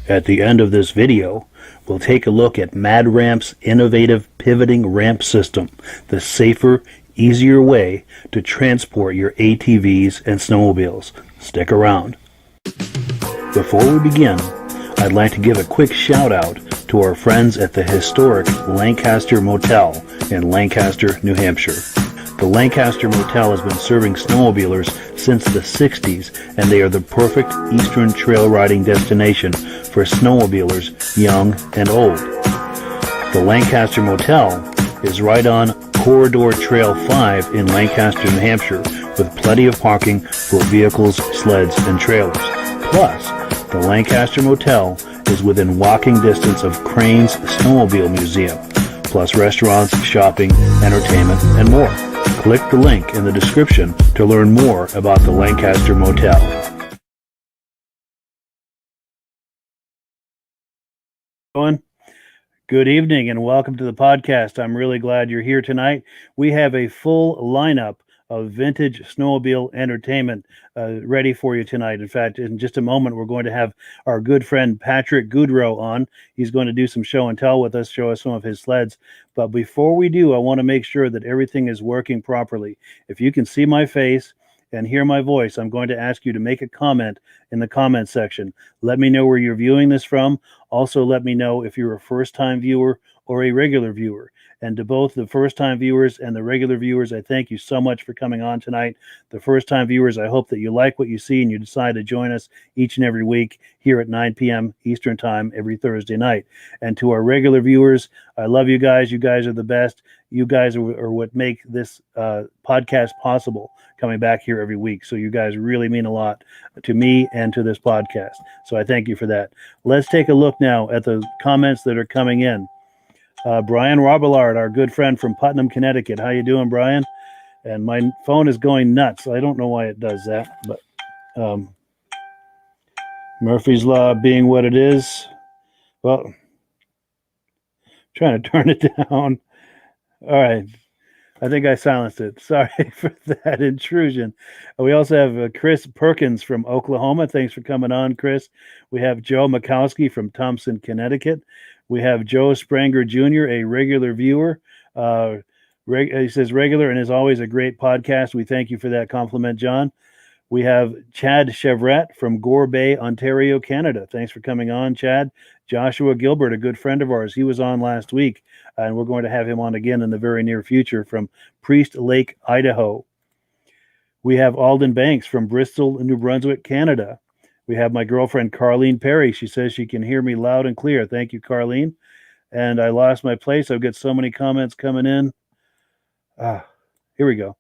At the end of this video, we'll take a look at MadRamp's innovative pivoting ramp system, the safer, easier way to transport your ATVs and snowmobiles. Stick around. Before we begin, I'd like to give a quick shout out to our friends at the historic Lancaster Motel in Lancaster, New Hampshire. The Lancaster Motel has been serving snowmobilers since the 60s, and they are the perfect eastern trail riding destination for snowmobilers young and old. The Lancaster Motel is right on Corridor Trail 5 in Lancaster, New Hampshire, with plenty of parking for vehicles, sleds, and trailers. Plus, the Lancaster Motel is within walking distance of Crane's Snowmobile Museum, plus restaurants, shopping, entertainment, and more. Click the link in the description to learn more about the Lancaster Motel. Good evening and welcome to the podcast. I'm really glad you're here tonight. We have a full lineup of vintage snowmobile entertainment ready for you tonight. In fact, in just a moment, we're going to have our good friend Patrick Goureault on. He's going to do some show and tell with us, show us some of his sleds. But before we do, I want to make sure that everything is working properly. If you can see my face and hear my voice, I'm going to ask you to make a comment in the comment section. Let me know where you're viewing this from. Also, let me know if you're a first-time viewer or a regular viewer. And to both the first-time viewers and the regular viewers, I thank you so much for coming on tonight. The first-time viewers, I hope that you like what you see and you decide to join us each and every week here at 9 p.m. Eastern Time every Thursday night. And to our regular viewers, I love you guys. You guys are the best. You guys are what make this podcast possible, coming back here every week. So you guys really mean a lot to me and to this podcast. So I thank you for that. Let's take a look now at the comments that are coming in. Brian Robillard, our good friend from Putnam, Connecticut. How you doing, Brian? And my phone is going nuts. I don't know why it does that, but Murphy's Law being what it is. Well, trying to turn it down. All right. I think I silenced it. Sorry for that intrusion. We also have Chris Perkins from Oklahoma. Thanks for coming on, Chris. We have Joe Mikowski from Thompson, Connecticut. We have Joe Spranger Jr., a regular viewer. He says regular and is always a great podcast. We thank you for that compliment, John. We have Chad Chevret from Gore Bay, Ontario, Canada. Thanks for coming on, Chad. Joshua Gilbert, a good friend of ours. He was on last week, and we're going to have him on again in the very near future from Priest Lake, Idaho. We have Alden Banks from Bristol, New Brunswick, Canada. We have my girlfriend, Carlene Perry. She says she can hear me loud and clear. Thank you, Carlene. And I lost my place. I've got so many comments coming in. Here we go.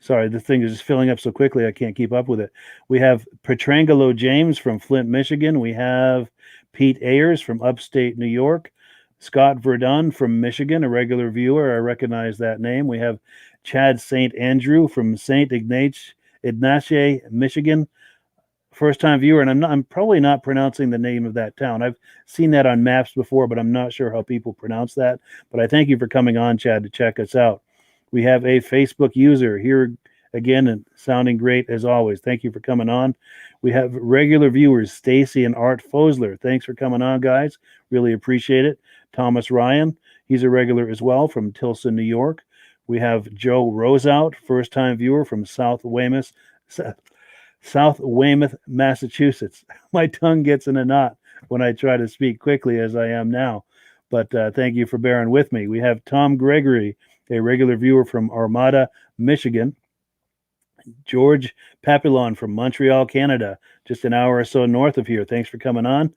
Sorry, the thing is just filling up so quickly I can't keep up with it. We have Petrangelo James from Flint, Michigan. We have Pete Ayers from upstate New York. Scott Verdun from Michigan, a regular viewer. I recognize that name. We have Chad St. Andrew from St. Ignace, Michigan. First time viewer, and I'm probably not pronouncing the name of that town. I've seen that on maps before, but I'm not sure how people pronounce that. But I thank you for coming on, Chad, to check us out. We have a Facebook user here again and sounding great as always. Thank you for coming on. We have regular viewers, Stacy and Art Fosler. Thanks for coming on, guys. Really appreciate it. Thomas Ryan, he's a regular as well from Tilson, New York. We have Joe Roseout, first time viewer from South Weymouth, Massachusetts. My tongue gets in a knot when I try to speak quickly as I am now. But thank you for bearing with me. We have Tom Gregory, a regular viewer from Armada, Michigan. George Papillon from Montreal, Canada, just an hour or so north of here. Thanks for coming on.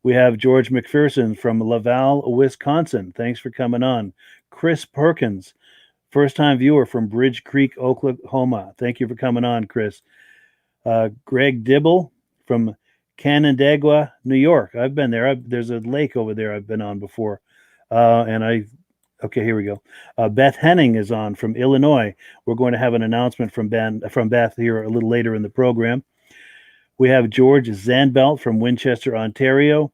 We have George McPherson from Laval, Wisconsin. Thanks for coming on. Chris Perkins, first-time viewer from Bridge Creek, Oklahoma. Thank you for coming on, Chris. Greg Dibble from Canandaigua, New York. I've been there. There's a lake over there I've been on before. Okay, here we go. Beth Henning is on from Illinois. We're going to have an announcement from Beth here a little later in the program. We have George Zandbelt from Winchester, Ontario.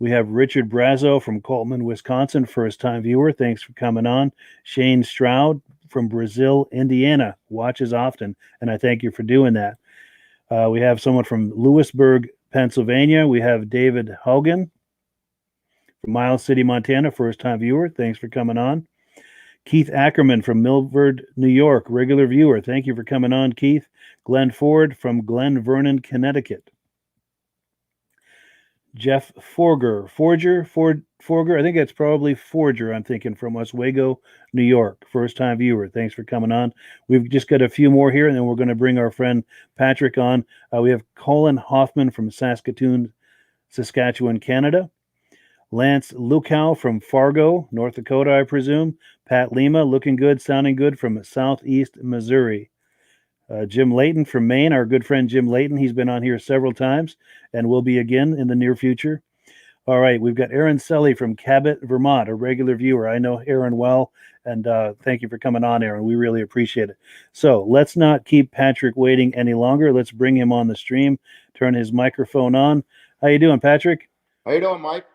We have Richard Brazo from Coltman, Wisconsin, first-time viewer. Thanks for coming on. Shane Stroud from Brazil, Indiana, watches often, and I thank you for doing that. We have someone from Lewisburg, Pennsylvania. We have David Hogan from Miles City, Montana, first-time viewer. Thanks for coming on. Keith Ackerman from Milford, New York, regular viewer. Thank you for coming on, Keith. Glenn Ford from Glen Vernon, Connecticut. Jeff Forger. I think that's probably Forger, I'm thinking, from Oswego, New York. First-time viewer. Thanks for coming on. We've just got a few more here, and then we're going to bring our friend Patrick on. We have Colin Hoffman from Saskatoon, Saskatchewan, Canada. Lance Lukow from Fargo, North Dakota, I presume. Pat Lima, looking good, sounding good, from Southeast Missouri. Jim Layton from Maine, our good friend Jim Layton. He's been on here several times and will be again in the near future. All right, we've got Aaron Selly from Cabot, Vermont, a regular viewer. I know Aaron well, and thank you for coming on, Aaron. We really appreciate it. So let's not keep Patrick waiting any longer. Let's bring him on the stream, turn his microphone on. How you doing, Patrick? How you doing, Mike?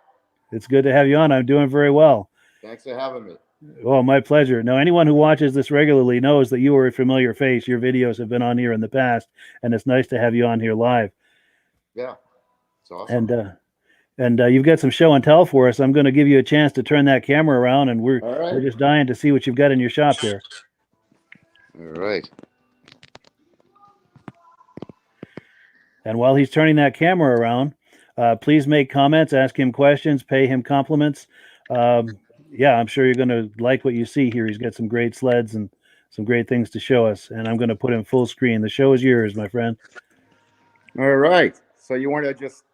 It's good to have you on. I'm doing very well. Thanks for having me. Well, my pleasure. Now, anyone who watches this regularly knows that you are a familiar face. Your videos have been on here in the past, and it's nice to have you on here live. Yeah, it's awesome. And you've got some show and tell for us. I'm going to give you a chance to turn that camera around, and we're just dying to see what you've got in your shop there. All right. And while he's turning that camera around, please make comments, ask him questions, pay him compliments. Yeah, I'm sure you're going to like what you see here. He's got some great sleds and some great things to show us, and I'm going to put him full screen. The show is yours, my friend. All right. So you want to just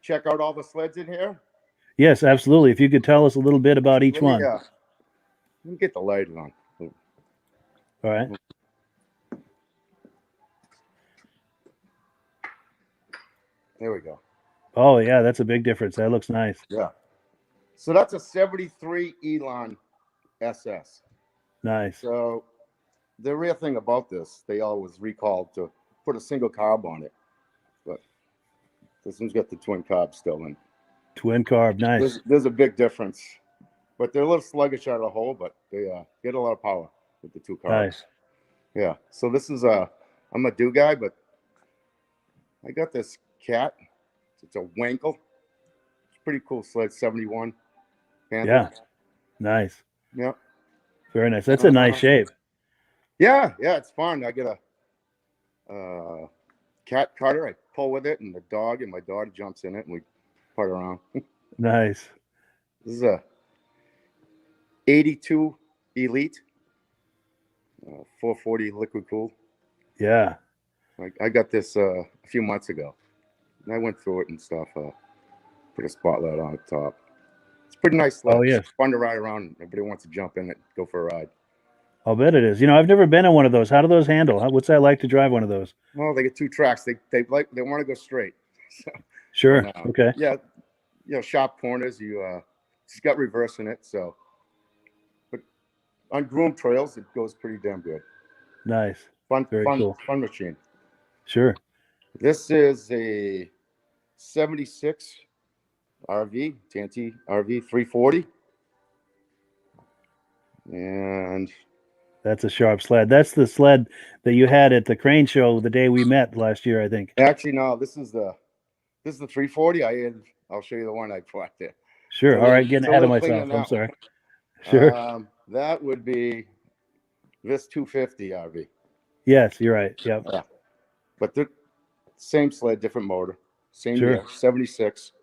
check out all the sleds in here? Yes, absolutely. If you could tell us a little bit about each one. Let me get the light on. All right. There we go. Oh, yeah, that's a big difference. That looks nice. Yeah. So that's a 73 Elon SS. Nice. So the real thing about this, they always recalled to put a single carb on it. But this one's got the twin carb still in. Twin carb, nice. There's a big difference. But they're a little sluggish out of the hole, but they get a lot of power with the two carbs. Nice. Yeah. So this is I'm a do guy, but I got this cat. It's a Wankel. It's pretty cool sled, 71. Panther. Yeah. Nice. Yeah. Very nice. That's a nice shape. Yeah, it's fun. I get a cat cutter. I pull with it, and the dog and my daughter jumps in it, and we part around. Nice. This is a 82 Elite 440 liquid cool. Yeah. I got this a few months ago, and I went through it and stuff. Put a spotlight on the top. It's pretty nice sled. Oh, yeah. It's fun to ride around. Everybody wants to jump in it, go for a ride. I'll bet it is. I've never been in one of those. How do those handle? What's that like to drive one of those? Well, they get two tracks. They want to go straight. So, Sure. but, Okay. yeah, sharp corners. It's got reverse in it. So, but on groomed trails, it goes pretty damn good. Nice. Fun machine. Sure. This is a 76 RV, TNT RV 340. And that's a sharp sled. That's the sled that you had at the crane show the day we met last year, I think. Actually, no, this is the 340. I'll show you the one I bought there. Sure. All right, getting ahead of myself. I'm sorry. Sure. That would be this 250 RV. Yes, you're right. Yep. Yeah. But the same sled, different motor. Same Sure. year, 76.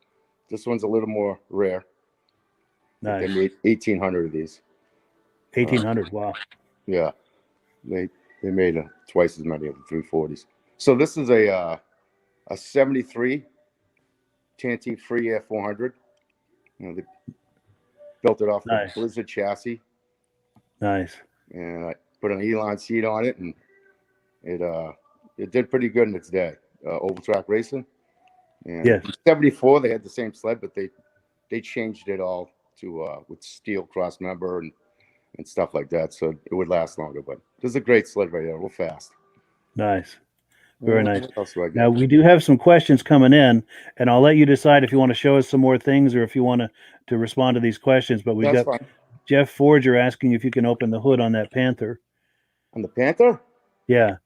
This one's a little more rare. Nice. They made 1,800 of these. 1,800. Wow. Yeah. They made twice as many of the 340s. So this is a 73 TNT Free Air 400. They built it off the Blizzard chassis. Nice. And I put an Elon seat on it, and it did pretty good in its day. Oval track racing. And yes. In 74, they had the same sled, but they changed it all to with steel cross member and stuff like that, so it would last longer. But this is a great sled right here, real fast. Nice. Very nice. Now, we do have some questions coming in, and I'll let you decide if you want to show us some more things or if you want to respond to these questions. But we've got Jeff Forger asking if you can open the hood on that Panther. On the Panther? Yeah.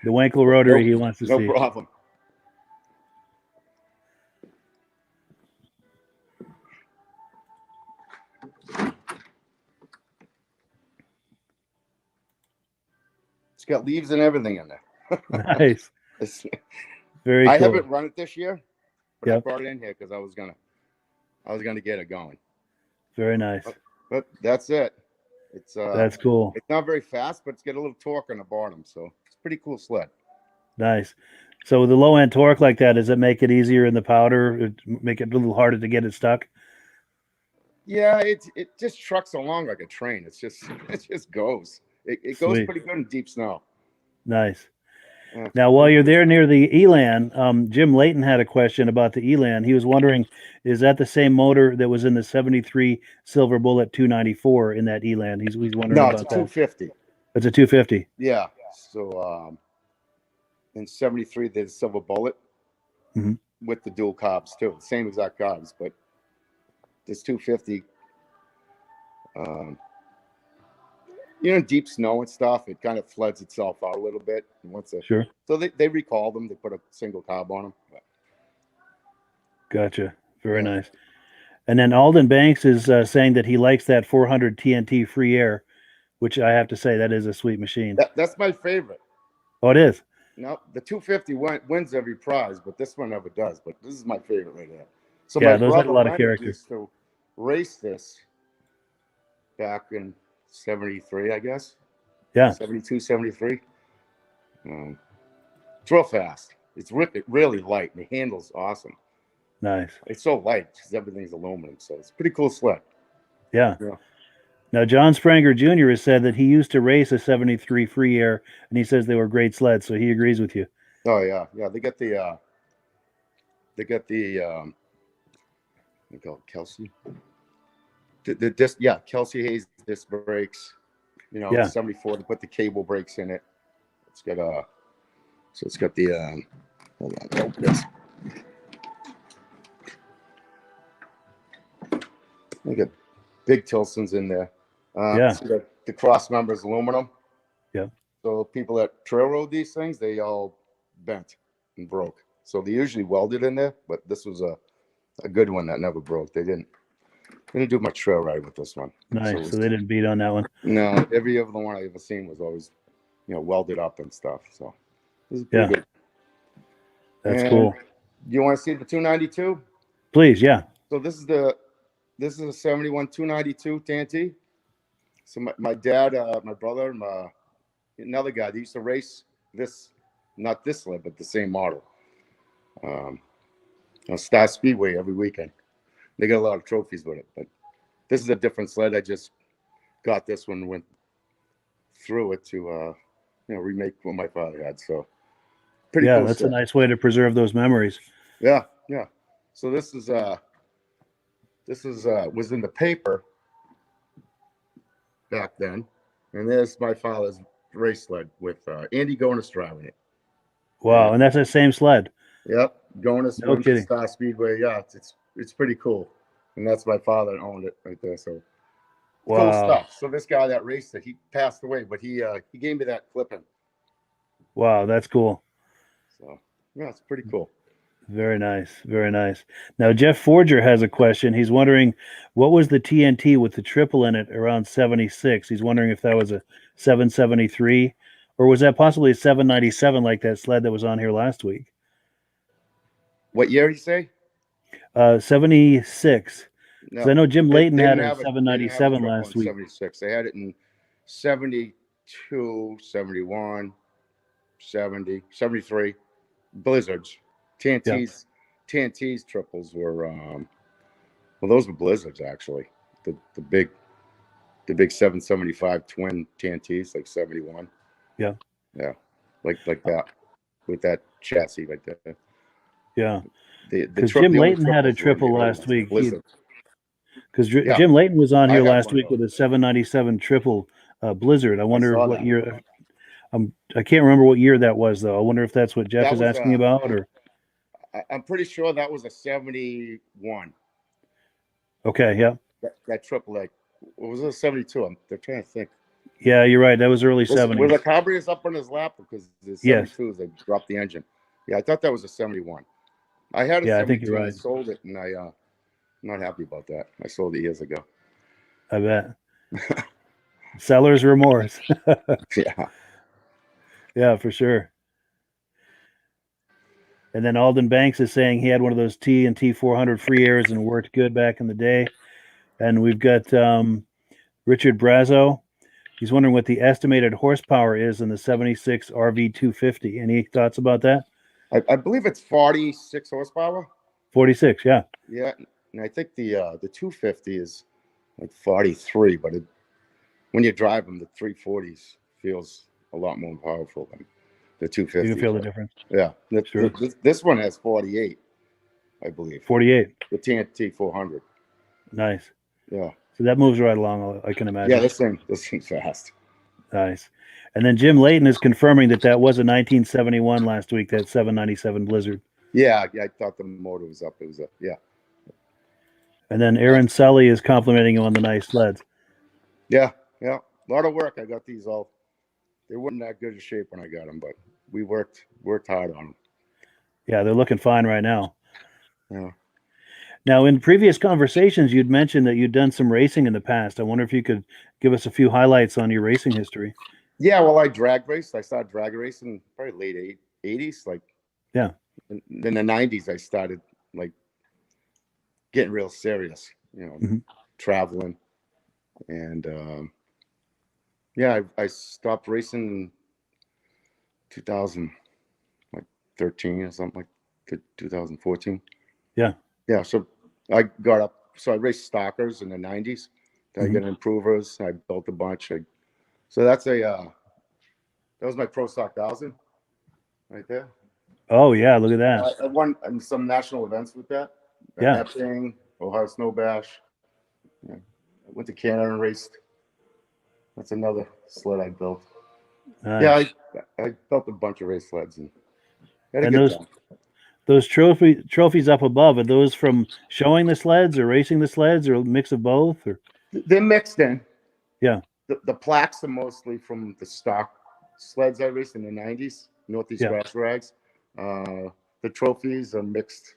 The Wankel rotary he wants to see. No problem. It's got leaves and everything in there. Nice. Very cool. I haven't run it this year, but I brought it in here because I was gonna get it going. Very nice. But that's it. That's cool. It's not very fast, but it's got a little torque on the bottom, so it's a pretty cool sled. Nice. So with the low end torque like that, does it make it easier in the powder? Make it a little harder to get it stuck? Yeah, it just trucks along like a train. It just goes. It goes pretty good in deep snow. Nice. Yeah. Now, while you're there near the Elan, Jim Layton had a question about the Elan. He was wondering, is that the same motor that was in the 73 Silver Bullet 294 in that Elan? He's wondering about that. No, it's a 250. It's a 250. Yeah. So in 73, there's Silver Bullet with the dual carbs too. The same exact carbs, but this 250, in deep snow and stuff, it kind of floods itself out a little bit. Sure. So they recall them. They put a single carb on them. Gotcha. Very nice. And then Alden Banks is saying that he likes that 400 TNT Free Air, which I have to say that is a sweet machine. That's my favorite. Oh, it is? No, the 250 wins every prize, but this one never does. But this is my favorite right here. So yeah, my those have a lot of character. Used to race this back in 73, I guess. Yeah. 72, 73. It's real fast. It's really light, and the handle's awesome. Nice. It's so light because everything's aluminum, so it's a pretty cool sled. Yeah. Now, John Spranger Jr. has said that he used to race a 73 Free Air, and he says they were great sleds, so he agrees with you. Oh, yeah. Yeah, they got the we call it Kelsey. The disc, Kelsey Hayes disc brakes. 74 to put the cable brakes in it. It's got the hold on, open this. We got big Tilsons in there. So the cross members aluminum. Yeah. So people that trail rode these things, they all bent and broke. So they usually welded in there, but this was a good one that never broke. They didn't do much trail ride with this one. Nice. So they didn't beat on that one. No, every other one I ever seen was always, welded up and stuff. So this is pretty good. That's cool. You want to see the 292? Please, yeah. So this is a 71 292 TNT. So my dad, my brother, and another guy, they used to race this, not this sled, but the same model. On Star Speedway every weekend. They got a lot of trophies with it, but this is a different sled. I just got this one when through it to remake what my father had. So pretty Yeah, cool that's stuff. a nice way to preserve those memories. Yeah. So this is was in the paper back then, and there's my father's race sled with Andy Gonis driving it. Wow, and that's the same sled. Yep, Gonis No kidding. Star Speedway. Yeah, it's pretty cool, and that's my father that owned it right there. So cool Wow. stuff. So this guy that raced it, he passed away, but he gave me that clipping. Wow, that's cool. So yeah, it's pretty cool. Very nice. Very nice. Now, Jeff Forger has a question. He's wondering what was the TNT with the triple in it around 76? He's wondering if that was a 773 or was that possibly a 797 like that sled that was on here last week? What year did you say? 76. No, I know Jim Layton they had didn't a have 797 triple last in week. 76. They had it in 72, 71, 70, 73. Blizzards. TNT's triples were those were blizzards actually. The big 775 twin TNTs, like 71. Yeah. Like that with that chassis right there. Yeah. Because Jim Layton had a triple last week. Because Jim Layton was on here last week with a 797 triple Blizzard. I wonder what year. I can't remember what year that was though. I wonder if that's what Jeff is asking about, or. I'm pretty sure that was a 71. Okay, yeah. That triple, like, what was it, 72? They're trying to think. Yeah, you're right. That was early 70s. Were the carburetors up on his lap? Because the 72s, they dropped the engine. Yeah, I thought that was a 71. I had a 72. I think you're right. I sold it, and I'm not happy about that. I sold it years ago. I bet. Seller's remorse. Yeah. Yeah, for sure. And then Alden Banks is saying he had one of those T&T 400 free airs and worked good back in the day. And we've got Richard Brazo. He's wondering what the estimated horsepower is in the 76 RV 250. Any thoughts about that? I believe it's 46 horsepower. 46, yeah. Yeah, and I think the 250 is like 43, but when you drive them, the 340s feels a lot more powerful than the 250. You can feel the difference. Yeah, sure. This one has 48, I believe. 48. The TNT 400. Nice. Yeah. So that moves right along, I can imagine. Yeah, this thing's fast. Nice. And then Jim Layton is confirming that was a 1971 last week, that 797 Blizzard. Yeah, I thought the motor was up. It was up, yeah. And then Aaron Sully is complimenting you on the nice sleds. Yeah. A lot of work. I got these all. They weren't that good a shape when I got them, but we worked hard on them. Yeah, they're looking fine right now. Yeah. Now, in previous conversations, you'd mentioned that you'd done some racing in the past. I wonder if you could give us a few highlights on your racing history. Yeah, well, I drag raced. I started drag racing probably late 80s. Like, yeah. In the 90s, I started, like, getting real serious, traveling. And, I stopped racing in 2013 or something like 2014. Yeah. Yeah, so I got up. So I raced stockers in the 90s. I got improvers. I built a bunch. So that's that was my Pro Stock 1000 right there. Oh, yeah, look at that. I won some national events with that. Yeah. Epping, Ohio Snow Bash. Yeah. I went to Canada and raced. That's another sled I built. Nice. Yeah, I built a bunch of race sleds. And those trophies up above, are those from showing the sleds or racing the sleds or a mix of both? Or they're mixed in. Yeah. The plaques are mostly from the stock sleds I raced in the 90s, Northeast Grass Rags. The trophies are mixed,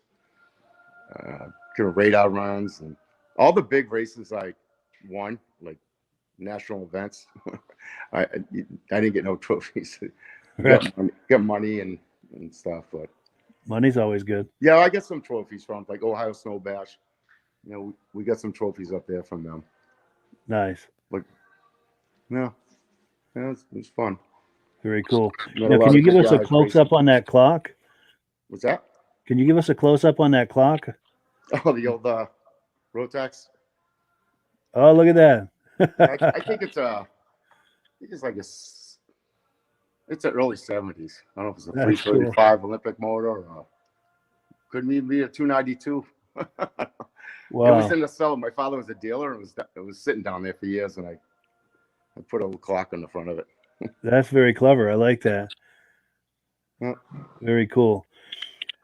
kind of radar runs and all the big races I won, like national events. I didn't get no trophies. Right. Got money and stuff, but money's always good. Yeah, I get some trophies from like Ohio Snow Bash. We got some trophies up there from them. Nice. Like, it was fun. Very cool. Now, can you give us a close-up on that clock? What's that? Can you give us a close-up on that clock? Oh, the old Rotax. Oh, look at that. I think it's a it's like it's the early 70s. I don't know if it's a That's 335 Olympic motor or couldn't even be a 292. Wow. It was in the cellar. My father was a dealer. It was sitting down there for years, and I put a little clock on the front of it. That's very clever. I like that. Yeah. Very cool.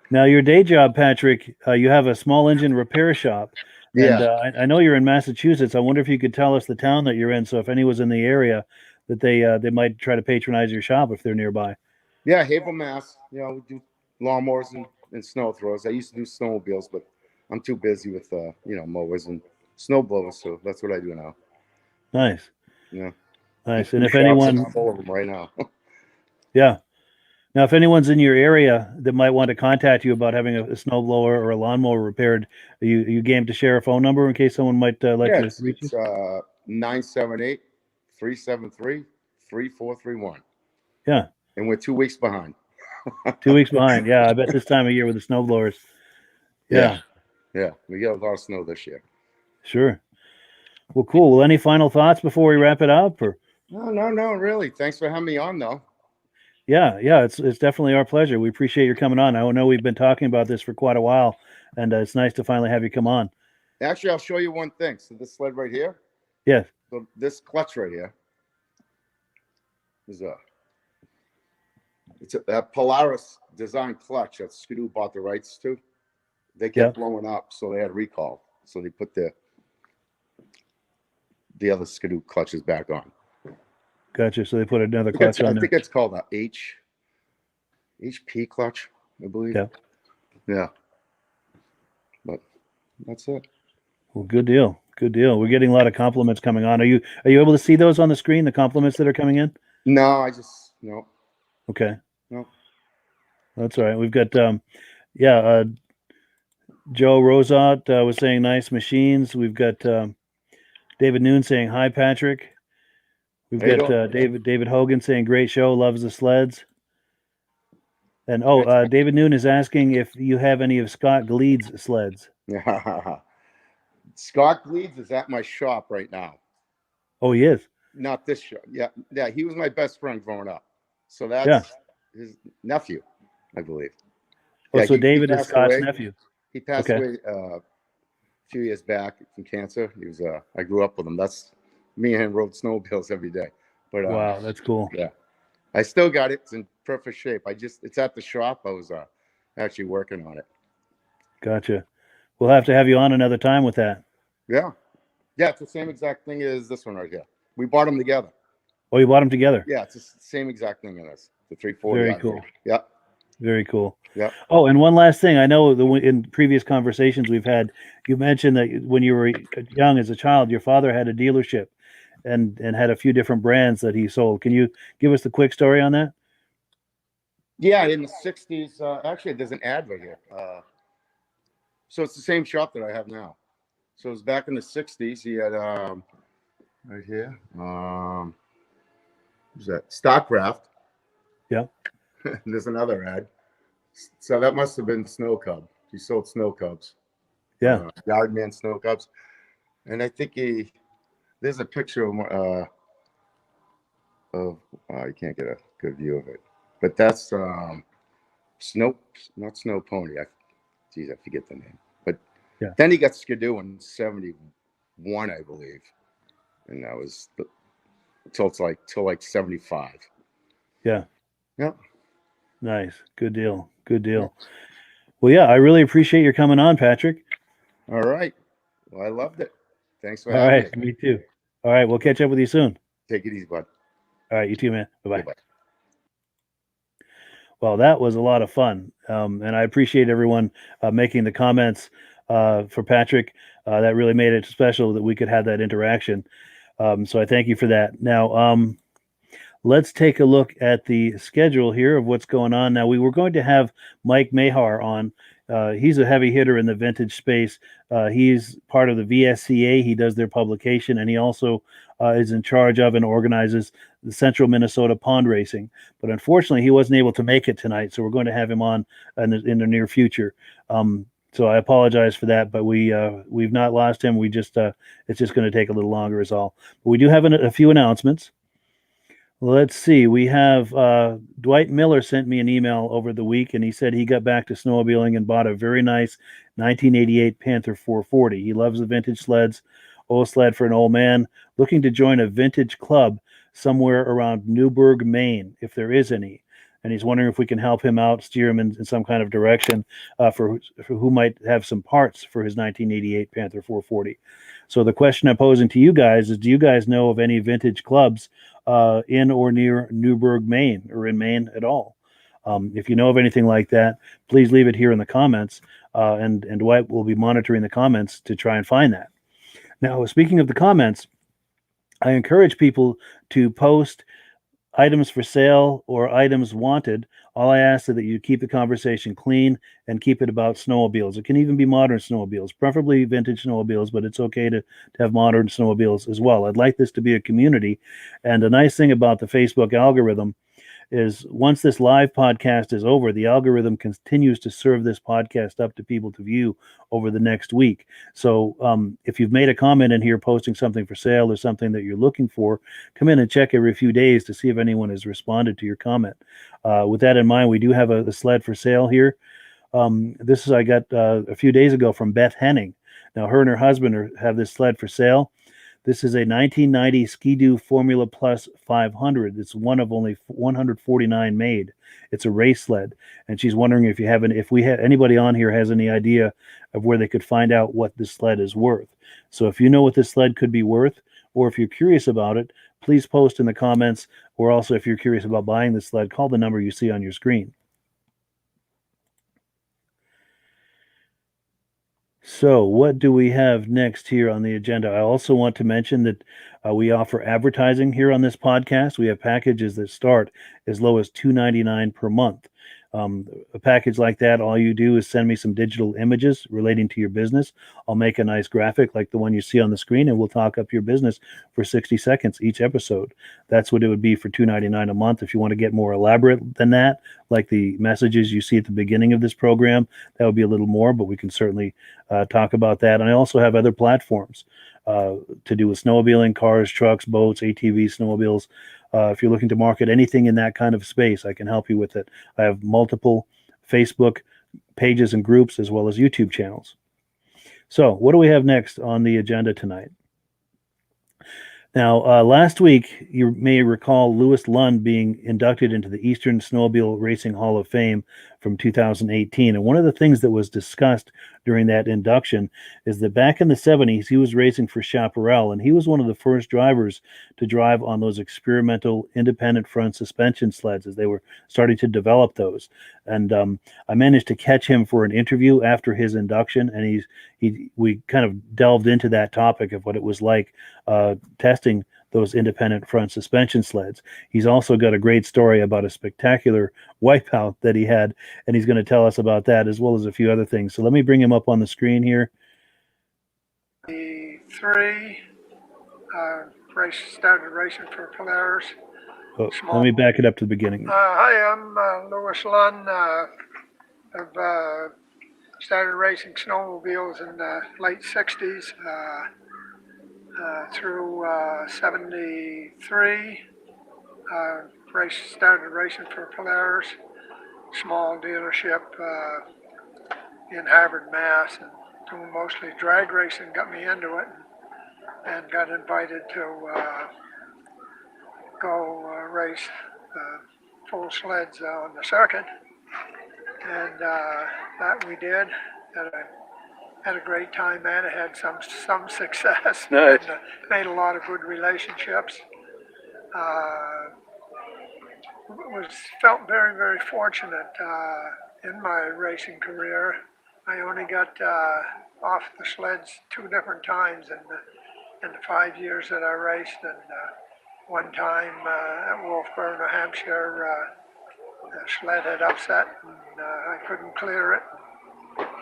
Now, your day job, Patrick, you have a small engine repair shop. And Yeah. I know you're in Massachusetts. I wonder if you could tell us the town that you're in. So if anyone's in the area, that they might try to patronize your shop if they're nearby. Yeah, Haverhill, Mass. You know, we do lawnmowers and snow throwers. I used to do snowmobiles, but I'm too busy with mowers and snow blowers, so that's what I do now. Nice. Yeah. Nice. And if anyone, full of them right now. yeah. Now, if anyone's in your area that might want to contact you about having a snowblower or a lawnmower repaired, are you game to share a phone number in case someone might like to reach you? It's 978-373-3431. Yeah. And we're 2 weeks behind. 2 weeks behind. Yeah, I bet this time of year with the snowblowers. Yeah. Yeah, we got a lot of snow this year. Sure. Well, cool. Well, any final thoughts before we wrap it up? Or No, really. Thanks for having me on, though. Yeah, it's definitely our pleasure. We appreciate your coming on. I know we've been talking about this for quite a while, and it's nice to finally have you come on. Actually, I'll show you one thing. So this sled right here. Yes. So this clutch right here is it's a Polaris design clutch that Skiroule bought the rights to. They kept blowing up, so they had recall. So they put the other Skiroule clutches back on. Gotcha. So they put another clutch on there. I think it's called a HP clutch, I believe. Yeah. But that's it. Well, good deal. Good deal. We're getting a lot of compliments coming on. Are you able to see those on the screen, the compliments that are coming in? No, no. Okay. No. That's all right. We've got Joe Rosat was saying nice machines. We've got David Noon saying hi, Patrick. We've got David Hogan saying great show, loves the sleds. And David Noon is asking if you have any of Scott Gleed's sleds. Scott Gleed's is at my shop right now. Oh, he is? Not this shop. Yeah, he was my best friend growing up. So that's his nephew, I believe. Oh, so David is Scott's nephew. He passed away a few years back from cancer. He was I grew up with him. That's me and him rode snowmobiles every day. But wow, that's cool. Yeah, I still got it. It's in perfect shape. It's at the shop. I was actually working on it. Gotcha. We'll have to have you on another time with that. Yeah, it's the same exact thing as this one right here. We bought them together. Oh, you bought them together? Yeah, it's the same exact thing in this. The 340. Very cool. Yeah. Very cool. Yeah. Oh, and one last thing. I know in previous conversations we've had, you mentioned that when you were young as a child, your father had a dealership and had a few different brands that he sold. Can you give us the quick story on that? Yeah, in the 60s. Actually, there's an ad right here. So it's the same shop that I have now. So it was back in the 60s. He had right here. What's that? Stockcraft. Yeah. There's another ad. So that must have been Snow Cub. He sold Snow Cubs. Yeah. Yardman Snow Cubs. And I think there's a picture of you can't get a good view of it. But that's not Snow Pony. I forget the name. But then he got Skidoo in 71, I believe. And that was till like 75. Yeah. Yeah. Nice. Good deal. Good deal. Well, yeah, I really appreciate your coming on, Patrick. All right. Well, I loved it. Thanks for having me. All right. Me too. All right. We'll catch up with you soon. Take it easy, bud. All right. You too, man. Bye-bye. Bye-bye. Well, that was a lot of fun. And I appreciate everyone making the comments for Patrick. That really made it special that we could have that interaction. So I thank you for that. Now, let's take a look at the schedule here of what's going on. Now, we were going to have Mike Meaghar on. He's a heavy hitter in the vintage space. He's part of the VSCA. He does their publication, and he also is in charge of and organizes the Central Minnesota Pond Racing. But unfortunately, he wasn't able to make it tonight, so we're going to have him on in the near future. So I apologize for that, but we've not lost him. We just it's just going to take a little longer is all. But we do have a few announcements. Let's see. We have Dwight Miller sent me an email over the week, and he said he got back to snowmobiling and bought a very nice 1988 Panther 440. He loves the vintage sleds, old sled for an old man, looking to join a vintage club somewhere around Newburgh, Maine, if there is any. And he's wondering if we can help him out, steer him in some kind of direction for who might have some parts for his 1988 Panther 440. So the question I'm posing to you guys is, do you guys know of any vintage clubs in or near Newburgh, Maine, or in Maine at all? If you know of anything like that, please leave it here in the comments, and Dwight will be monitoring the comments to try and find that. Now, speaking of the comments, I encourage people to post items for sale or items wanted. All I ask is that you keep the conversation clean and keep it about snowmobiles. It can even be modern snowmobiles, preferably vintage snowmobiles, but it's okay to have modern snowmobiles as well. I'd like this to be a community. And a nice thing about the Facebook algorithm is once this live podcast is over, the algorithm continues to serve this podcast up to people to view over the next week. So if you've made a comment in here posting something for sale or something that you're looking for, come in and check every few days to see if anyone has responded to your comment. With that in mind, we do have a sled for sale here. This is I got a few days ago from Beth Henning. Now, her and her husband have this sled for sale. This is a 1990 Ski-Doo Formula Plus 500. It's one of only 149 made. It's a race sled, and she's wondering if anybody on here has any idea of where they could find out what this sled is worth. So if you know what this sled could be worth, or if you're curious about it, please post in the comments. Or also, if you're curious about buying this sled, call the number you see on your screen. So what do we have next here on the agenda? I also want to mention that we offer advertising here on this podcast. We have packages that start as low as $2.99 per month. A package like that, all you do is send me some digital images relating to your business. I'll make a nice graphic like the one you see on the screen, and we'll talk up your business for 60 seconds each episode. That's what it would be for $2.99 a month. If you want to get more elaborate than that, like the messages you see at the beginning of this program, that would be a little more, but we can certainly talk about that. And I also have other platforms to do with snowmobiling, cars, trucks, boats, ATVs, snowmobiles. If you're looking to market anything in that kind of space, I can help you with it. I have multiple Facebook pages and groups as well as YouTube channels. So what do we have next on the agenda tonight? Now, last week, you may recall Louis Lunn being inducted into the Eastern Snowmobile Racing Hall of Fame from 2018. And one of the things that was discussed during that induction is that back in the 70s, he was racing for Chaparral, and he was one of the first drivers to drive on those experimental independent front suspension sleds as they were starting to develop those. And I managed to catch him for an interview after his induction, and we kind of delved into that topic of what it was like testing those independent front suspension sleds. He's also got a great story about a spectacular wipeout that he had, and he's going to tell us about that as well as a few other things. So let me bring him up on the screen here. Started racing for Polaris. Let me back it up to the beginning. Hi, I'm Louis Lunn. I've started racing snowmobiles in the late 60s through 73. Started racing for Polaris, small dealership in Harvard, Mass. And doing mostly drag racing got me into it, and got invited to go race full sleds on the circuit, and that we did. Had a great time at it. Had some success. Nice. And, made a lot of good relationships. Felt very, very fortunate in my racing career. I only got off the sleds 2 different times in the 5 years that I raced, and one time at Wolfboro, New Hampshire, the sled had upset, and I couldn't clear it.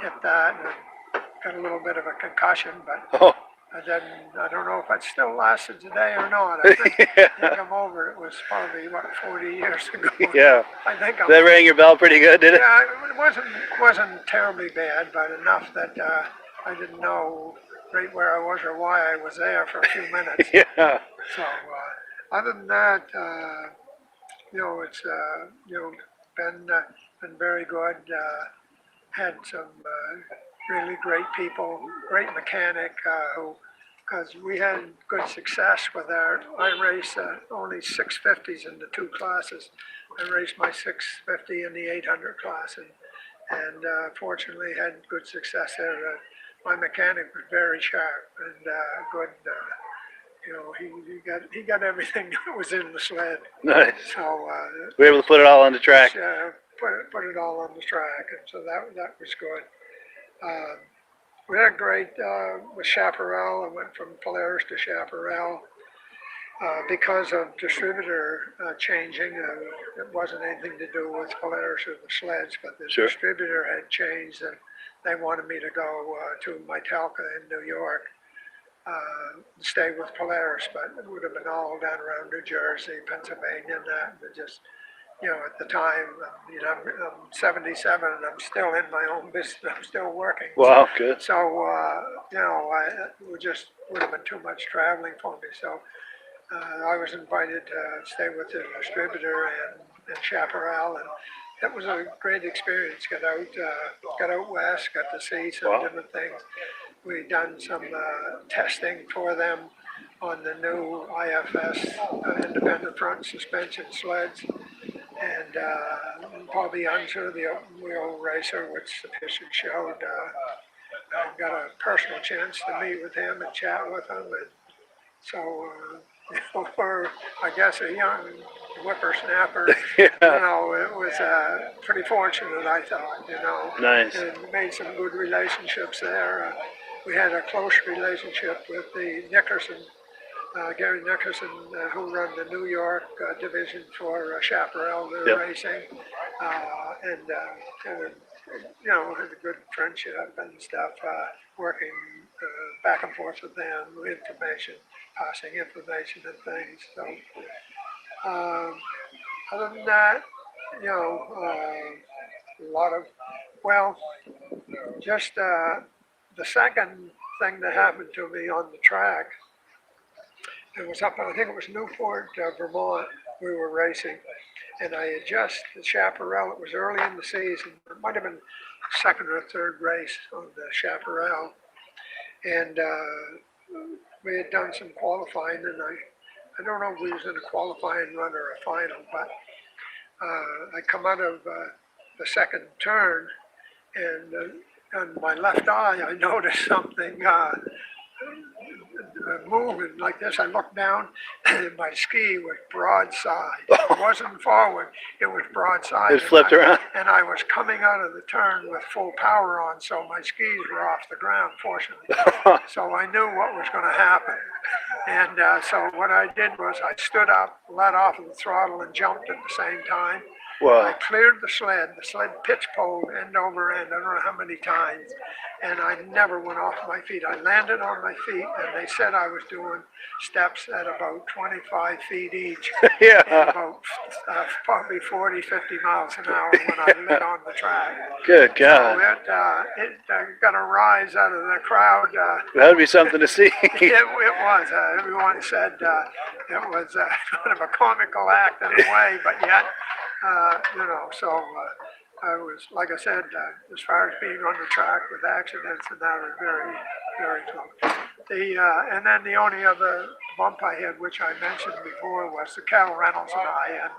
Hit that, and got a little bit of a concussion, but I don't know if it still lasted today or not. I think I'm over. It was probably, 40 years ago. Yeah. I think that rang your bell pretty good, did it? Yeah, it wasn't terribly bad, but enough that I didn't know right where I was or why I was there for a few minutes. Yeah. So other than that, it's been very good. Had some really great people, great mechanic because we had good success with I race only 650s in the two classes. I raced my 650 in the 800 class, and fortunately had good success there. My mechanic was very sharp and good. He got everything that was in the sled. Nice. So we were able to put it all on the track. Put it all on the track, and so that was good. We had great with Chaparral. I went from Polaris to Chaparral because of distributor changing. It wasn't anything to do with Polaris or the sleds, but the distributor had changed, and they wanted me to go to Meaghar in New York. Stay with Polaris, but it would have been all down around New Jersey, Pennsylvania, and that. And just, at the time, I'm 77 and I'm still in my own business. I'm still working. Wow, good. So, it would have been too much traveling for me. So, I was invited to stay with the distributor and Chaparral, and it was a great experience. Got out west, got to see some different things. We've done some testing for them on the new IFS independent front suspension sleds, and probably under the open wheel racer, which the picture showed. I got a personal chance to meet with him and chat with him, and so for I guess a young whippersnapper, it was pretty fortunate, I thought. Nice. And made some good relationships there. We had a close relationship with the Nickerson, Gary Nickerson, who run the New York division for Chaparral Racing, and had a good friendship and stuff, working back and forth with them, passing information and things. So, other than that, a lot of, just the second thing that happened to me on the track, it was up, I think it was Newport, Vermont, we were racing, and I had just, the Chaparral, it was early in the season, it might have been second or third race on the Chaparral, and we had done some qualifying, and I don't know if we was in a qualifying run or a final, but I come out of the second turn, and on my left eye, I noticed something moving like this. I looked down, and my ski was broadside. It wasn't forward, it was broadside. It flipped around. And I was coming out of the turn with full power on, so my skis were off the ground, fortunately. So I knew what was going to happen. And so what I did was I stood up, let off of the throttle, and jumped at the same time. Wow. I cleared the sled pitch poled end over end, I don't know how many times, and I never went off my feet. I landed on my feet, and they said I was doing steps at about 25 feet each, and about probably 40, 50 miles an hour when I lit on the track. Good God. So it got a rise out of the crowd. That would be something to see. It was. Everyone said it was kind of a comical act in a way, but yet, so I was, like I said, as far as being on the track with accidents and that, was very, very close. And then the only other bump I had, which I mentioned before, was the Cal Reynolds and I, and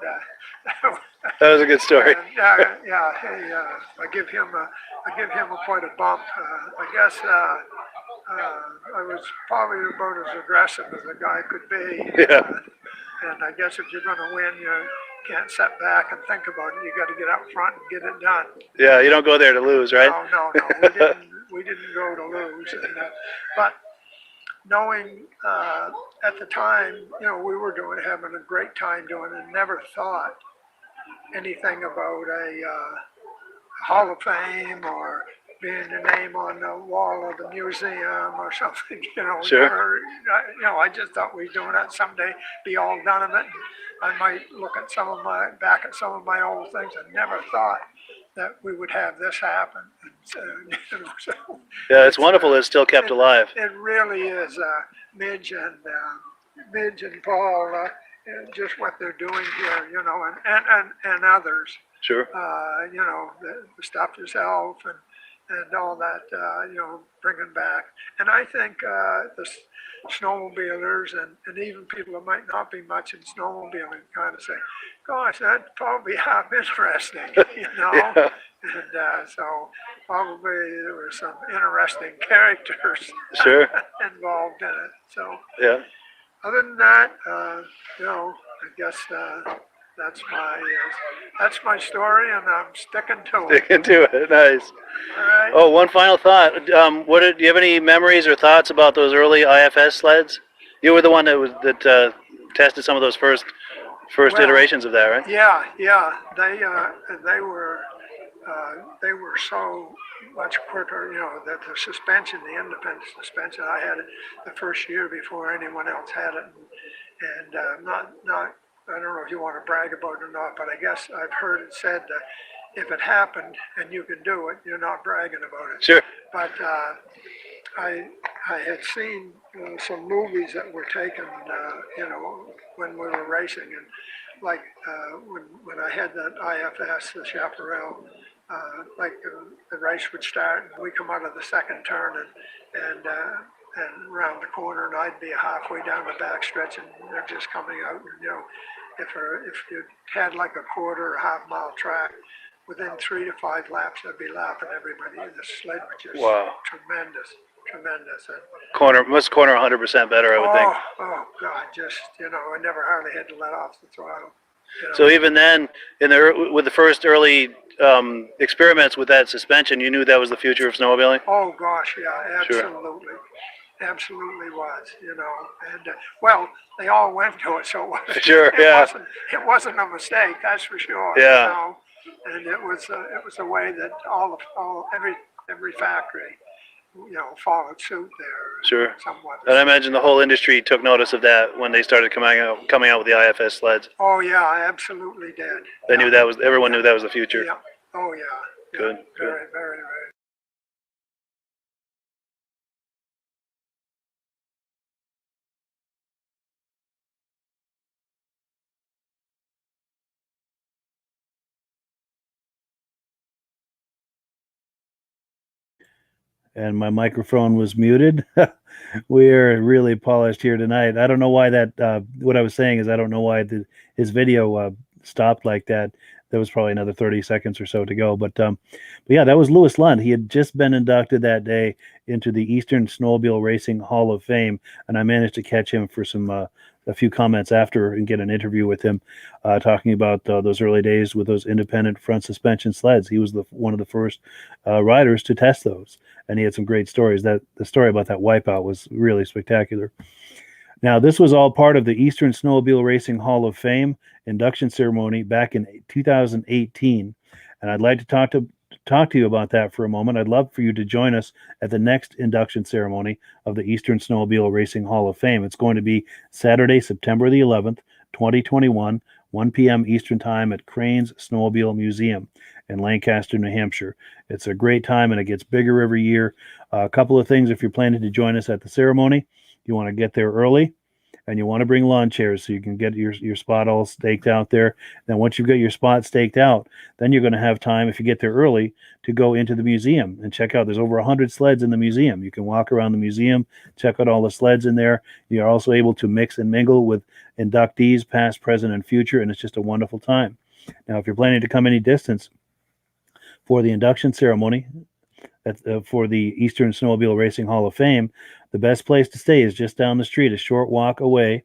that was a good story. I give him quite a bump. I guess I was probably about as aggressive as a guy could be. Yeah. And I guess if you're going to win, you can't sit back and think about it. You got to get out front and get it done. Yeah, you don't go there to lose, right? No. We didn't go to lose. But knowing at the time, we were having a great time doing it, and never thought anything about a Hall of Fame or being a name on the wall of the museum or something, Sure. I just thought we were doing that someday, be all done of it. I might look at back at some of my old things. I never thought that we would have this happen. Yeah, it's wonderful that it's still kept alive. It really is. Midge and Paul, just what they're doing here, you know, and others. Sure. You know, the stuff yourself and all that, you know, bringing back. And I think the snowmobilers and even people that might not be much in snowmobiling kind of say, gosh, that'd probably half interesting, you know. Yeah. And so probably there were some interesting characters Sure. involved in it. So Yeah. other than that, you know, I guess that's my story, and I'm sticking to it. Sticking to it. Nice. All right. Oh, one final thought. Do you have any memories or thoughts about those early IFS sleds? You were the one that tested some of those first Well, iterations of that, right? Yeah, they were so much quicker. You know, that the suspension, the independent suspension, I had it the first year before anyone else had it, and not. I don't know if you want to brag about it or not, but I guess I've heard it said that if it happened and you can do it, you're not bragging about it. Sure. But I had seen some movies that were taken, you know, when we were racing, and like when I had that IFS, the Chaparral, the race would start and we come out of the second turn and around the corner, and I'd be halfway down the back stretch and they're just coming out, and you know, if you had like a quarter or half mile track, within 3 to 5 laps, I'd be lapping everybody. The sled was just tremendous. And Must corner 100% better, I would think. Oh God, just, you know, I never hardly had to let off the throttle. You know? So even then, with the first early experiments with that suspension, you knew that was the future of snowmobiling? Oh gosh, yeah, absolutely. Sure. Absolutely was, you know, and well, they all went to it, so it wasn't, Sure, yeah. it wasn't a mistake, that's for sure. Yeah. You know? And it was a way that every factory, you know, followed suit there. Sure. Somewhat. And I imagine the whole industry took notice of that when they started coming out with the IFS sleds. Oh yeah, I absolutely did. They knew everyone knew that was the future. Yeah. Oh yeah. Good. Very, very. And my microphone was muted. We are really polished here tonight. I don't know why what I was saying is I don't know why his video stopped like that. There was probably another 30 seconds or so to go. But yeah, that was Louis Lunn. He had just been inducted that day into the Eastern Snowmobile Racing Hall of Fame. And I managed to catch him for a few comments after and get an interview with him talking about those early days with those independent front suspension sleds. He was one of the first riders to test those, and he had some great stories. The story about that wipeout was really spectacular. Now, this was all part of the Eastern Snowmobile Racing Hall of Fame induction ceremony back in 2018, and I'd like to talk to you about that for a moment. I'd love for you to join us at the next induction ceremony of the Eastern Snowmobile Racing Hall of Fame. It's going to be Saturday, September the 11th, 2021, 1 p.m. Eastern Time at Crane's Snowmobile Museum in Lancaster, New Hampshire. It's a great time, and it gets bigger every year. A couple of things if you're planning to join us at the ceremony. You want to get there early, and you want to bring lawn chairs so you can get your spot all staked out there. Then once you've got your spot staked out, then you're going to have time, if you get there early, to go into the museum and check out. There's over 100 sleds in the museum. You can walk around the museum, check out all the sleds in there. You're also able to mix and mingle with inductees, past, present, and future, and it's just a wonderful time. Now, if you're planning to come any distance for the induction ceremony, for the Eastern Snowmobile Racing Hall of Fame, the best place to stay is just down the street, a short walk away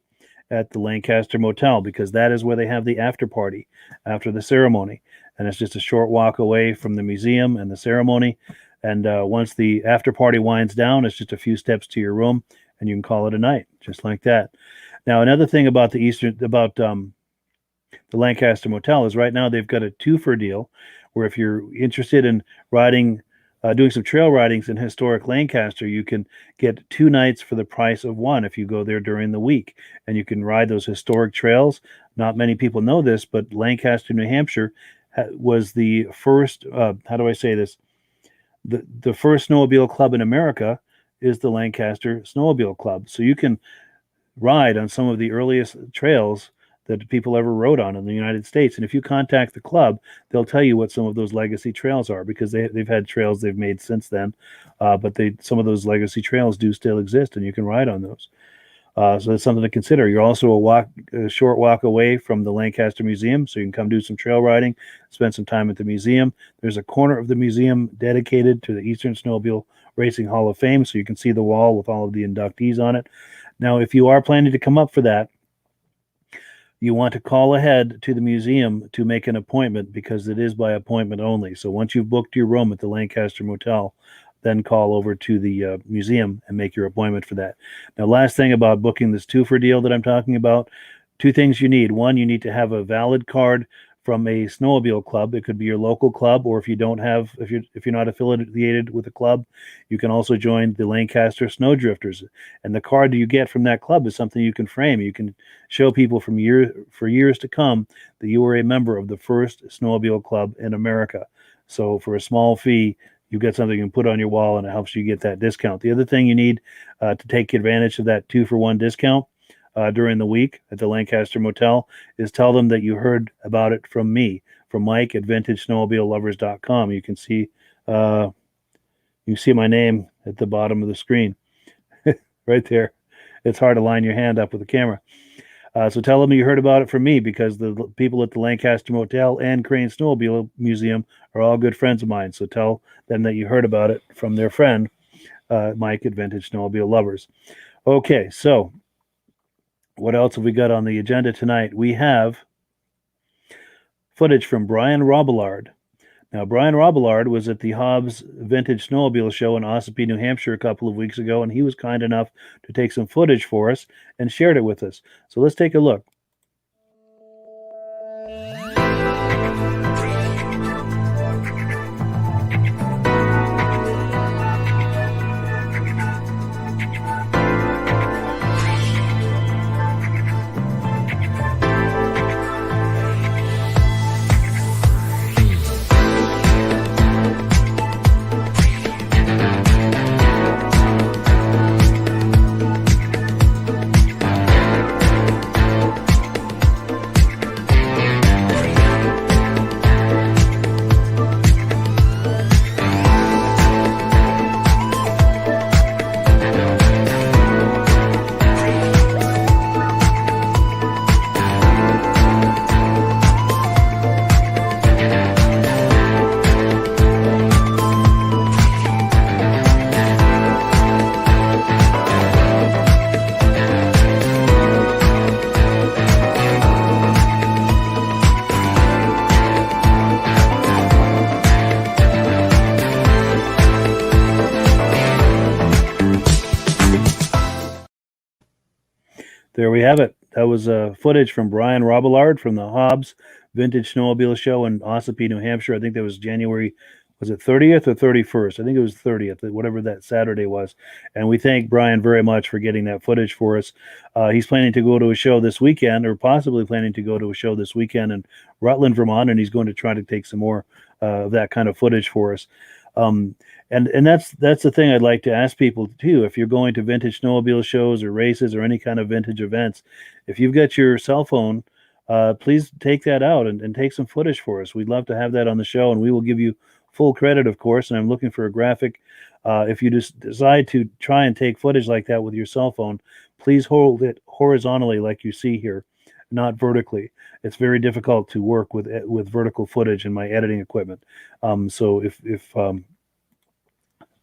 at the Lancaster Motel, because that is where they have the after party after the ceremony. And it's just a short walk away from the museum and the ceremony. And once the after party winds down, it's just a few steps to your room, and you can call it a night, just like that. Now, another thing about the Lancaster Motel is right now they've got a 2-for deal, where if you're interested in doing some trail ridings in historic Lancaster, you can get 2 nights for the price of 1 if you go there during the week, and you can ride those historic trails. Not many people know this, but Lancaster, New Hampshire was the first, how do I say this? The first snowmobile club in America is the Lancaster Snowmobile Club. So you can ride on some of the earliest trails that people ever rode on in the United States. And if you contact the club, they'll tell you what some of those legacy trails are, because they've had trails they've made since then. But some of those legacy trails do still exist, and you can ride on those. So that's something to consider. You're also a short walk away from the Lancaster Museum, so you can come do some trail riding, spend some time at the museum. There's a corner of the museum dedicated to the Eastern Snowmobile Racing Hall of Fame, so you can see the wall with all of the inductees on it. Now, if you are planning to come up for that, you want to call ahead to the museum to make an appointment, because it is by appointment only. So once you've booked your room at the Lancaster Motel, then call over to the museum and make your appointment for that. Now, last thing about booking this twofer deal that I'm talking about, two things you need. One, you need to have a valid card from a snowmobile club. It could be your local club, or if you're not affiliated with a club, you can also join the Lancaster Snowdrifters. And the card that you get from that club is something you can frame. You can show people for years to come that you were a member of the first snowmobile club in America. So for a small fee, you get something you can put on your wall, and it helps you get that discount. The other thing you need to take advantage of that 2-for-1 discount during the week at the Lancaster Motel is tell them that you heard about it from me, from Mike at VintageSnowmobileLovers.com. You can see my name at the bottom of the screen right there. It's hard to line your hand up with the camera. So tell them you heard about it from me, because the people at the Lancaster Motel and Crane Snowmobile Museum are all good friends of mine. So tell them that you heard about it from their friend, Mike at Vintage Snowmobile Lovers. Okay, so what else have we got on the agenda tonight? We have footage from Brian Robillard. Now, Brian Robillard was at the Hobbs Vintage Snowmobile Show in Ossipee, New Hampshire a couple of weeks ago, and he was kind enough to take some footage for us and shared it with us. So let's take a look. There we have it. That was footage from Brian Robillard from the Hobbs Vintage Snowmobile Show in Ossipee, New Hampshire. I think that was January, was it 30th or 31st? I think it was 30th, whatever that Saturday was. And we thank Brian very much for getting that footage for us. He's planning to go to a show this weekend, or possibly planning to go to a show this weekend in Rutland, Vermont, and he's going to try to take some more of that kind of footage for us. And that's the thing I'd like to ask people too. If you're going to vintage snowmobile shows or races or any kind of vintage events, if you've got your cell phone, please take that out and take some footage for us. We'd love to have that on the show, and we will give you full credit, of course. And I'm looking for a graphic. If you just decide to try and take footage like that with your cell phone, please hold it horizontally like you see here, not vertically. It's very difficult to work with vertical footage in my editing equipment. So if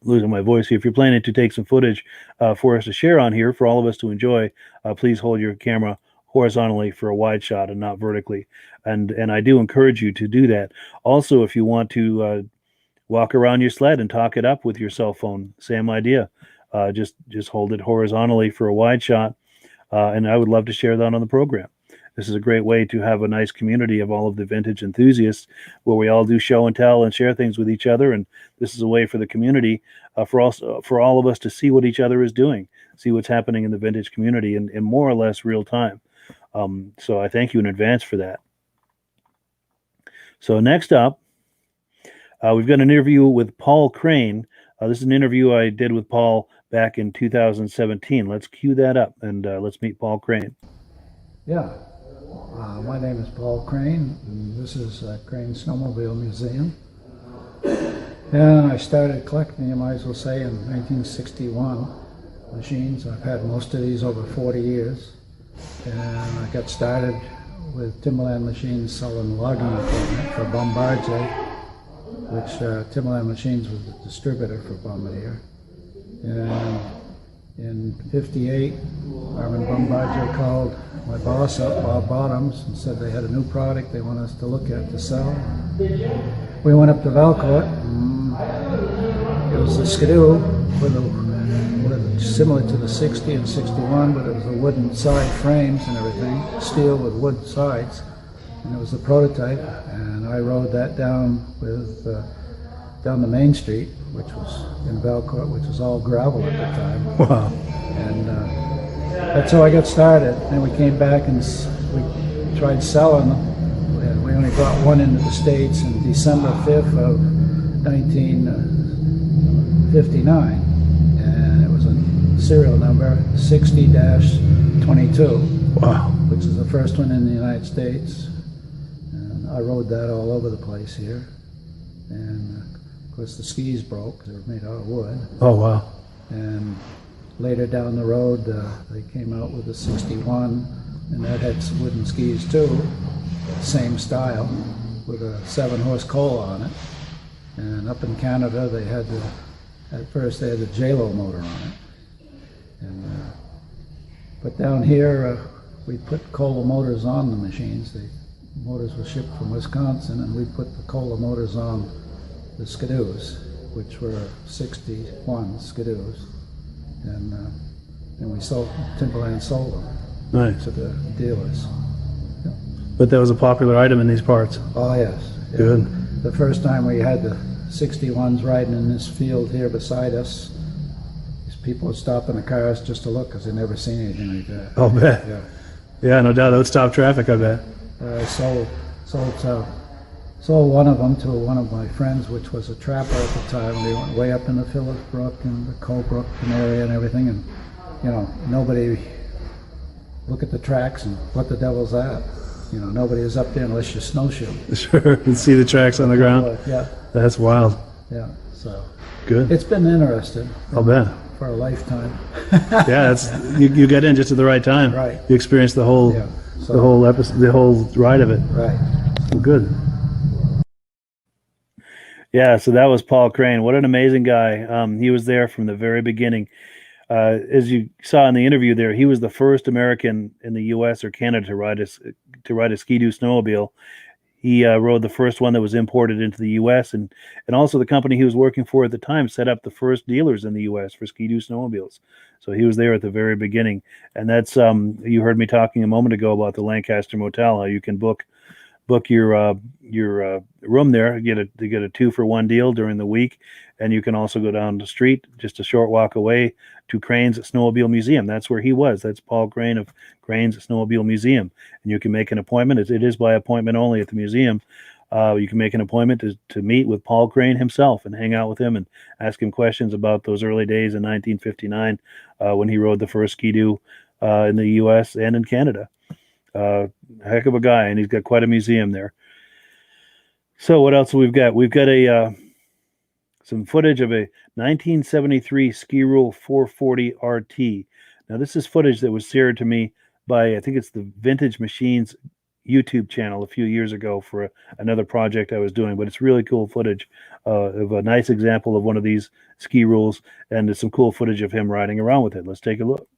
losing my voice here, if you're planning to take some footage for us to share on here for all of us to enjoy, please hold your camera horizontally for a wide shot and not vertically. And I do encourage you to do that. Also, if you want to walk around your sled and talk it up with your cell phone, same idea. Just hold it horizontally for a wide shot, and I would love to share that on the program. This is a great way to have a nice community of all of the vintage enthusiasts where we all do show and tell and share things with each other. And this is a way for the community, for all of us to see what each other is doing, see what's happening in the vintage community in more or less real time. So I thank you in advance for that. So next up, we've got an interview with Paul Crane. This is an interview I did with Paul back in 2017. Let's cue that up and let's meet Paul Crane. Yeah. My name is Paul Crane, and this is Crane Snowmobile Museum. And I started collecting, you might as well say, in 1961 machines. I've had most of these over 40 years. And I got started with Timberland Machines selling logging equipment for Bombardier, which Timberland Machines was the distributor for Bombardier. And in '58, Armin Bombardier called my boss up, Bob Bottoms, and said they had a new product they want us to look at to sell. We went up to Valcourt. It was a Skiroule similar to the 60 and 61, but it was a wooden side frames and everything, steel with wood sides, and it was a prototype. And I rode that down down the Main Street, which was in Valcourt, which was all gravel at the time. Wow. And that's how I got started. Then we came back and we tried selling them. And we only brought one into the States in December 5th of 1959. And it was a serial number 60-22. Wow. Which is the first one in the United States. And I rode that all over the place here. And of course the skis broke. They were made out of wood. Oh, wow. And later down the road, they came out with a 61, and that had some wooden skis too, same style, with a 7-horse coal on it. And up in Canada, they had at first they had the J-Lo motor on it. And but down here, we put Kohler motors on the machines. The motors were shipped from Wisconsin, and we put the Kohler motors on the Skidoos, which were 61 Skidoos. And we Timberland sold them Nice. to the dealers. Yeah. But that was a popular item in these parts. Oh, yes. Yeah. Good. The first time we had the 61s riding in this field here beside us, these people would stop in the cars just to look because they'd never seen anything like that. I'll bet. Yeah. Yeah, no doubt. That would stop traffic, I bet. Sold one of them to one of my friends, which was a trapper at the time. They went way up in the Phillips Brook and the Colebrook area and everything, and nobody look at the tracks and what the devil's that. Nobody is up there unless you snowshoe. Sure, and see the tracks on the ground. Yeah. That's wild. Yeah. So Good. it's been interesting. I'll bet. For a lifetime. Yeah, you got in just at the right time. Right. You experienced the whole episode, the whole ride of it. Right. Good. Yeah, so that was Paul Crane. What an amazing guy. He was there from the very beginning. As you saw in the interview there, he was the first American in the U.S. or Canada to ride a Ski-Doo snowmobile. He rode the first one that was imported into the U.S. and also the company he was working for at the time set up the first dealers in the U.S. for Ski-Doo snowmobiles. So he was there at the very beginning. And that's you heard me talking a moment ago about the Lancaster Motel, how you can book your room there. You get a 2-for-1 deal during the week, and you can also go down the street just a short walk away to Crane's Snowmobile Museum. That's where he was. That's Paul Crane of Crane's Snowmobile Museum, and you can make an appointment. It is by appointment only at the museum. You can make an appointment to meet with Paul Crane himself and hang out with him and ask him questions about those early days in 1959 when he rode the first Ski-Doo in the U.S. and in Canada. Heck of a guy, and he's got quite a museum there. So what else we've got? We've got some footage of a 1973 Skiroule 440 RT. Now this is footage that was shared to me by, I think it's the Vintage Machines YouTube channel a few years ago for another project I was doing, but it's really cool footage of a nice example of one of these Skiroules, and there's some cool footage of him riding around with it. Let's take a look.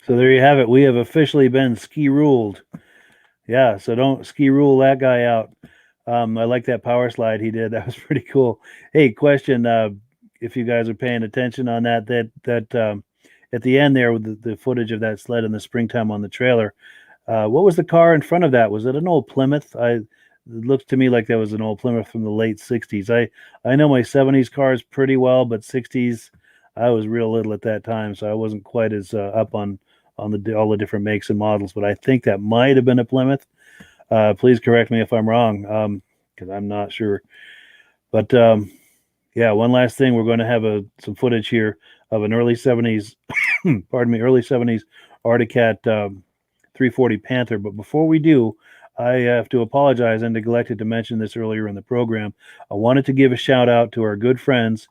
So there you have it. We have officially been ski-ruled. Yeah, so don't ski-rule that guy out. I like that power slide he did. That was pretty cool. Hey, question, if you guys are paying attention on that at the end there with the footage of that sled in the springtime on the trailer, what was the car in front of that? Was it an old Plymouth? It looks to me like that was an old Plymouth from the late 60s. I know my 70s cars pretty well, but 60s, I was real little at that time, so I wasn't quite as up on all the different makes and models, but I think that might have been a Plymouth. Please correct me if I'm wrong, because I'm not sure. But yeah, one last thing, we're going to have some footage here of an early 70s, early 70s Arctic Cat 340 Panther. But before we do, I have to apologize. I neglected to mention this earlier in the program. I wanted to give a shout out to our good friends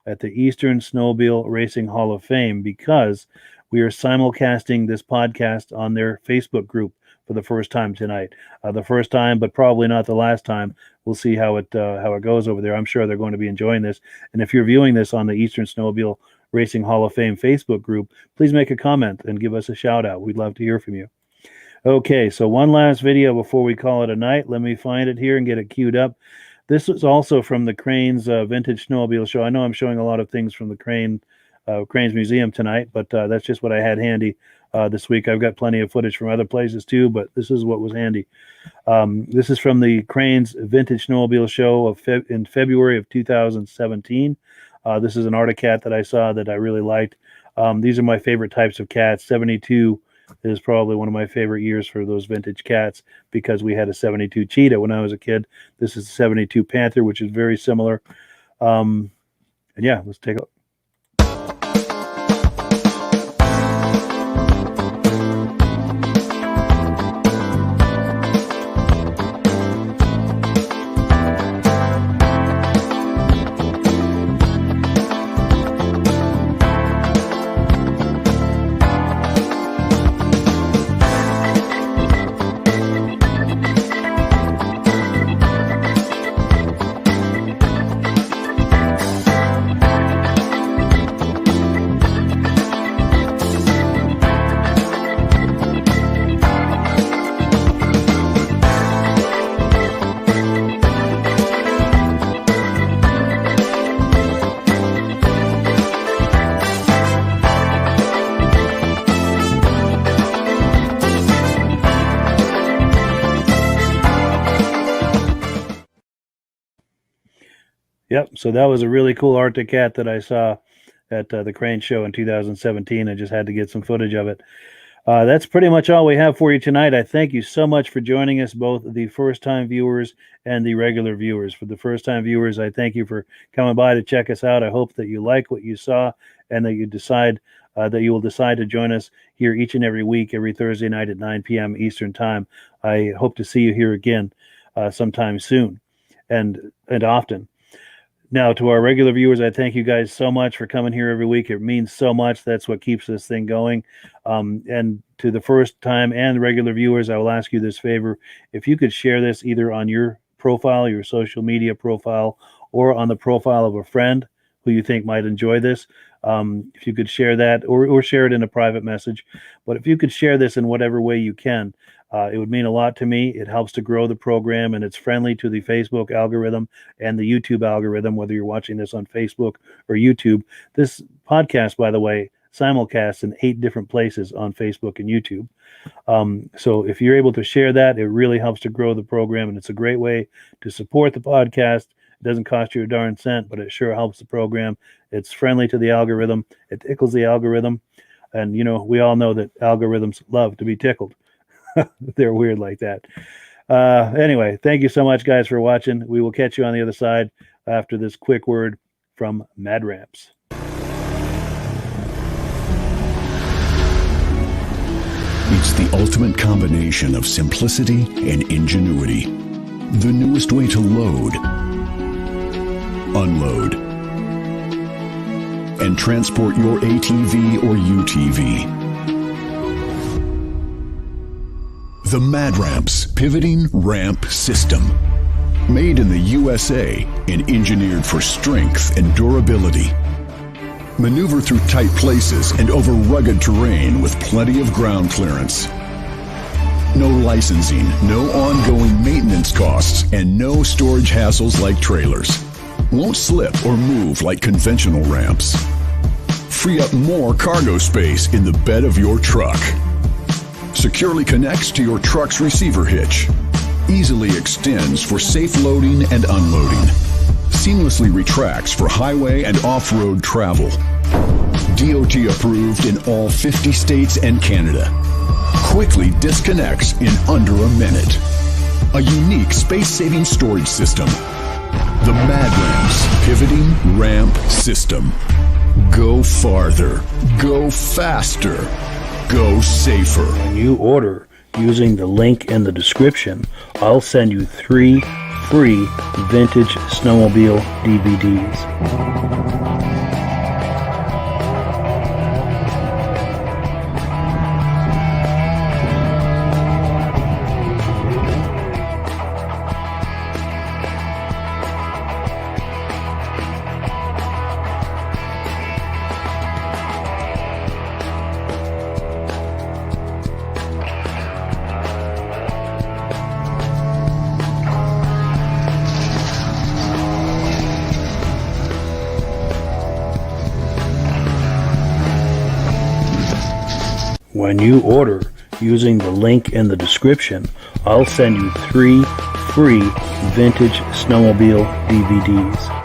at the Eastern Snowmobile Racing Hall of Fame, because we are simulcasting this podcast on their Facebook group for the first time tonight. The first time, but probably not the last time. We'll see how it goes over there. I'm sure they're going to be enjoying this. And if you're viewing this on the Eastern Snowmobile Racing Hall of Fame Facebook group, please make a comment and give us a shout out. We'd love to hear from you. Okay, so one last video before we call it a night. Let me find it here and get it queued up. This is also from the Cranes Vintage Snowmobile Show. I know I'm showing a lot of things from the Cranes Museum tonight, but that's just what I had handy this week. I've got plenty of footage from other places too, but this is what was handy. This is from the Cranes Vintage Snowmobile Show in February of 2017. This is an Arctic Cat that I saw that I really liked. These are my favorite types of cats. 72 is probably one of my favorite years for those vintage cats, because we had a 72 Cheetah when I was a kid. This is a 72 Panther, which is very similar. And yeah, let's take a look. Yep, so that was a really cool Arctic Cat that I saw at the Crane Show in 2017. I just had to get some footage of it. That's pretty much all we have for you tonight. I thank you so much for joining us, both the first-time viewers and the regular viewers. For the first-time viewers, I thank you for coming by to check us out. I hope that you like what you saw and that you will decide to join us here each and every week, every Thursday night at 9 p.m. Eastern Time. I hope to see you here again sometime soon and often. Now, to our regular viewers, I thank you guys so much for coming here every week. It means so much. That's what keeps this thing going. And to the first time and regular viewers, I will ask you this favor. If you could share this either on your profile, your social media profile, or on the profile of a friend who you think might enjoy this, if you could share that or share it in a private message. But if you could share this in whatever way you can, it would mean a lot to me. It helps to grow the program, and it's friendly to the Facebook algorithm and the YouTube algorithm, whether you're watching this on Facebook or YouTube. This podcast, by the way, simulcasts in 8 different places on Facebook and YouTube. So if you're able to share that, it really helps to grow the program, and it's a great way to support the podcast. It doesn't cost you a darn cent, but it sure helps the program. It's friendly to the algorithm. It tickles the algorithm. And, you know, we all know that algorithms love to be tickled. They're weird like that. Anyway, thank you so much, guys, for watching. We will catch you on the other side after this quick word from Mad Ramps. It's the ultimate combination of simplicity and ingenuity. The newest way to load, unload, and transport your ATV or UTV. The Mad Ramps Pivoting Ramp System. Made in the USA and engineered for strength and durability. Maneuver through tight places and over rugged terrain with plenty of ground clearance. No licensing, no ongoing maintenance costs, and no storage hassles like trailers. Won't slip or move like conventional ramps. Free up more cargo space in the bed of your truck. Securely connects to your truck's receiver hitch. Easily extends for safe loading and unloading. Seamlessly retracts for highway and off-road travel. DOT approved in all 50 states and Canada. Quickly disconnects in under a minute. A unique space-saving storage system. The MadRamps Pivoting Ramp System. Go farther. Go faster. Go safer. When you order using the link in the description, I'll send you 3 free Vintage Snowmobile DVDs. When you order using the link in the description, I'll send you 3 free Vintage Snowmobile DVDs.